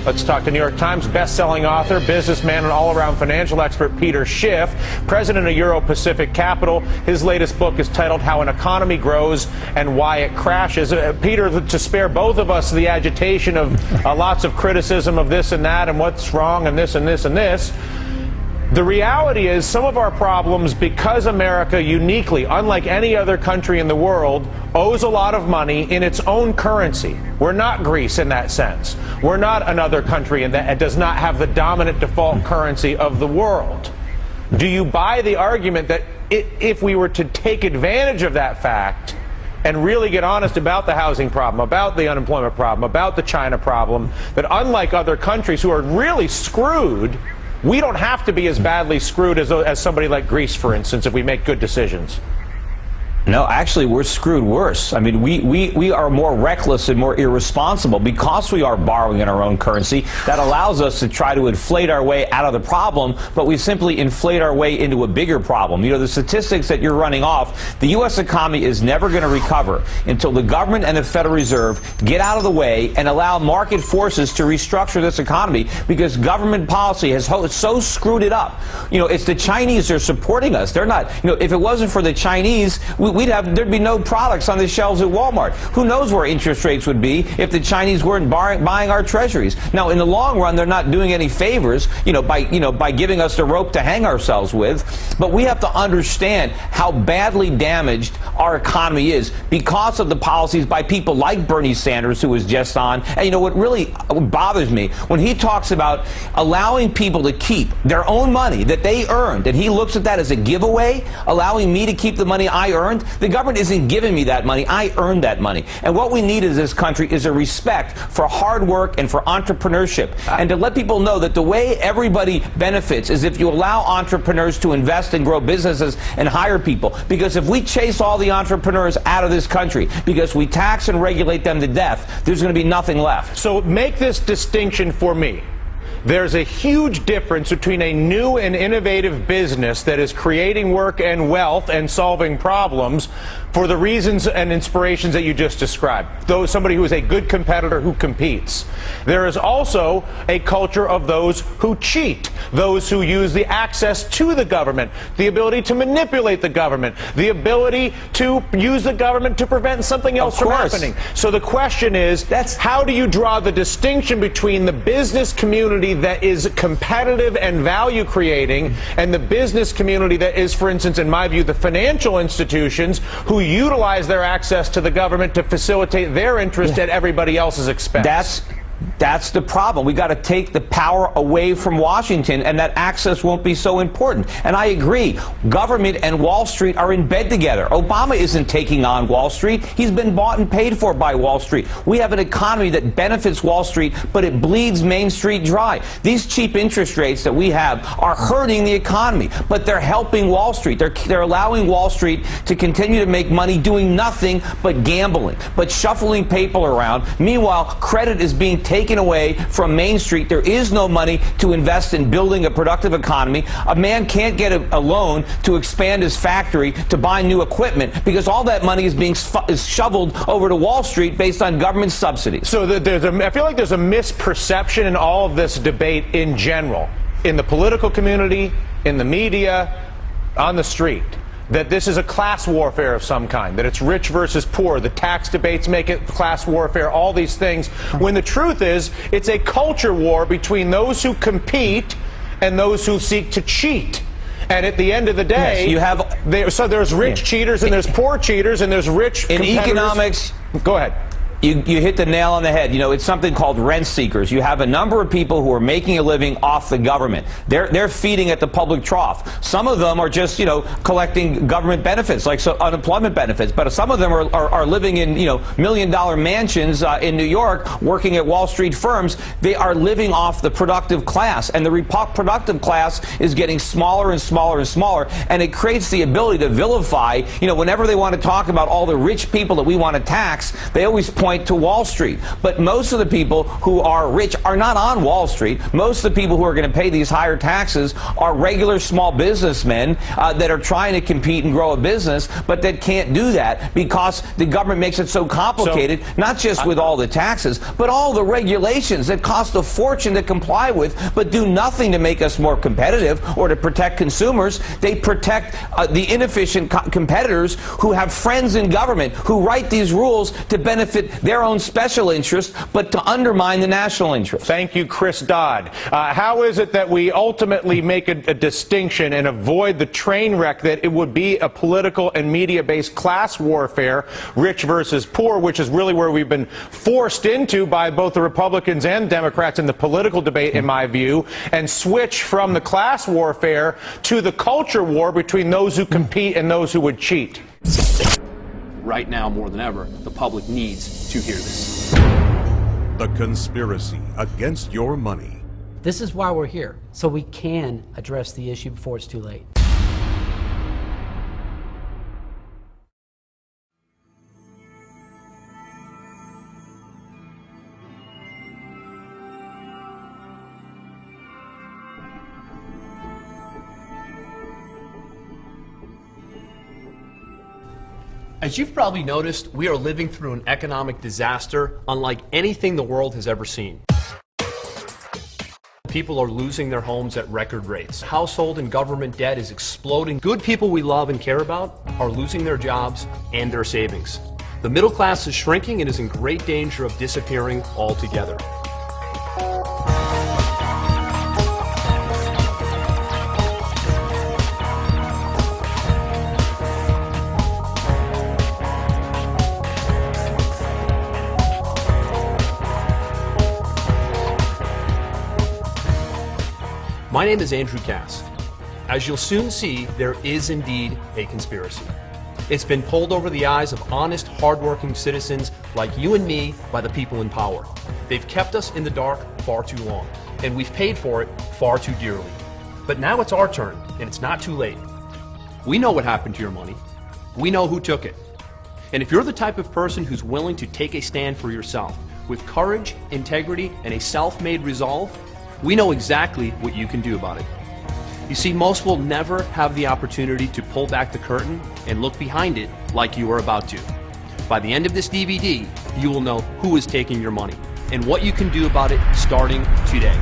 Let's talk to New York Times best-selling author, businessman, and all-around financial expert Peter Schiff, president of Euro-Pacific Capital. His latest book is titled How an Economy Grows and Why It Crashes. Peter, to spare both of us the agitation of lots of criticism of this and that and what's wrong and this and this and this, the reality is some of our problems, because America uniquely, unlike any other country in the world, owes a lot of money in its own currency. We're not Greece in that sense. We're not another country in that it does not have the dominant default currency of the world. Do you buy the argument that if we were to take advantage of that fact and really get honest about the housing problem, about the unemployment problem, about the China problem, that unlike other countries who are really screwed, we don't have to be as badly screwed as somebody like Greece, for instance, if we make good decisions? No, actually, we're screwed worse. I mean, we are more reckless and more irresponsible because we are borrowing in our own currency. That allows us to try to inflate our way out of the problem, but we simply inflate our way into a bigger problem. You know, the statistics that you're running off, the U.S. economy is never going to recover until the government and the Federal Reserve get out of the way and allow market forces to restructure this economy, because government policy has so screwed it up. You know, it's the Chinese that are supporting us. They're not, you know, if it wasn't for the Chinese, there'd be no products on the shelves at Walmart. Who knows where interest rates would be if the Chinese weren't buying our treasuries? Now, in the long run, they're not doing any favors, by giving us the rope to hang ourselves with. But we have to understand how badly damaged our economy is because of the policies by people like Bernie Sanders, who was just on. And you know what really bothers me, when he talks about allowing people to keep their own money that they earned, and he looks at that as a giveaway, allowing me to keep the money I earned. The government isn't giving me that money. I earned that money. And what we need in this country is a respect for hard work and for entrepreneurship. And to let people know that the way everybody benefits is if you allow entrepreneurs to invest and grow businesses and hire people. Because if we chase all the entrepreneurs out of this country, because we tax and regulate them to death, there's going to be nothing left. So make this distinction for me. There's a huge difference between a new and innovative business that is creating work and wealth and solving problems for the reasons and inspirations that you just described. Though somebody who is a good competitor who competes. There is also a culture of those who cheat, those who use the access to the government, the ability to manipulate the government, the ability to use the government to prevent something else from happening. So the question is, how do you draw the distinction between the business community that is competitive and value creating and the business community that is, for instance, in my view, the financial institutions who utilize their access to the government to facilitate their interest at everybody else's expense? That's the problem. We got to take the power away from Washington, and that access won't be so important. And I agree, government and Wall Street are in bed together. Obama isn't taking on Wall Street. He's been bought and paid for by Wall Street. We have an economy that benefits Wall Street, but it bleeds Main Street dry. These cheap interest rates that we have are hurting the economy, but they're helping Wall Street. They're allowing Wall Street to continue to make money doing nothing but gambling, but shuffling people around. Meanwhile, credit is being taken away from Main Street. There is no money to invest in building a productive economy. A man can't get a loan to expand his factory, to buy new equipment, because all that money is being shoveled over to Wall Street based on government subsidies. So I feel like there's a misperception in all of this debate in general, in the political community, in the media, on the street, that this is a class warfare of some kind, that it's rich versus poor, the tax debates make it class warfare, all these things, when the truth is it's a culture war between those who compete and those who seek to cheat. And at the end of the day, so there's rich cheaters and there's poor cheaters and there's rich competitors. In economics, go ahead. You hit the nail on the head. You know, it's something called rent seekers. You have a number of people who are making a living off the government. They're feeding at the public trough. Some of them are just, collecting government benefits, like unemployment benefits. But some of them are living in, million-dollar mansions in New York, working at Wall Street firms. They are living off the productive class. And the productive class is getting smaller and smaller and smaller. And it creates the ability to vilify, whenever they want to talk about all the rich people that we want to tax, they always point point to Wall Street. But most of the people who are rich are not on Wall Street. Most of the people who are going to pay these higher taxes are regular small businessmen that are trying to compete and grow a business, but that can't do that because the government makes it so complicated, not just with all the taxes, but all the regulations that cost a fortune to comply with, but do nothing to make us more competitive or to protect consumers. They protect the inefficient competitors who have friends in government who write these rules to benefit their own special interest, but to undermine the national interest. Thank you, Chris Dodd. How is it that we ultimately make a distinction and avoid the train wreck that it would be a political and media-based class warfare, rich versus poor, which is really where we've been forced into by both the Republicans and Democrats in the political debate, in my view, and switch from the class warfare to the culture war between those who compete and those who would cheat? Right now, more than ever, the public needs to hear this. The conspiracy against your money. This is why we're here, so we can address the issue before it's too late. As you've probably noticed, we are living through an economic disaster unlike anything the world has ever seen. People are losing their homes at record rates. Household and government debt is exploding. Good people we love and care about are losing their jobs and their savings. The middle class is shrinking and is in great danger of disappearing altogether. My name is Andrew Cass. As you'll soon see, there is indeed a conspiracy. It's been pulled over the eyes of honest, hardworking citizens like you and me by the people in power. They've kept us in the dark far too long, and we've paid for it far too dearly. But now it's our turn, and it's not too late. We know what happened to your money. We know who took it. And if you're the type of person who's willing to take a stand for yourself, with courage, integrity, and a self-made resolve, we know exactly what you can do about it. You see, most will never have the opportunity to pull back the curtain and look behind it like you are about to. By the end of this DVD, you will know who is taking your money and what you can do about it starting today.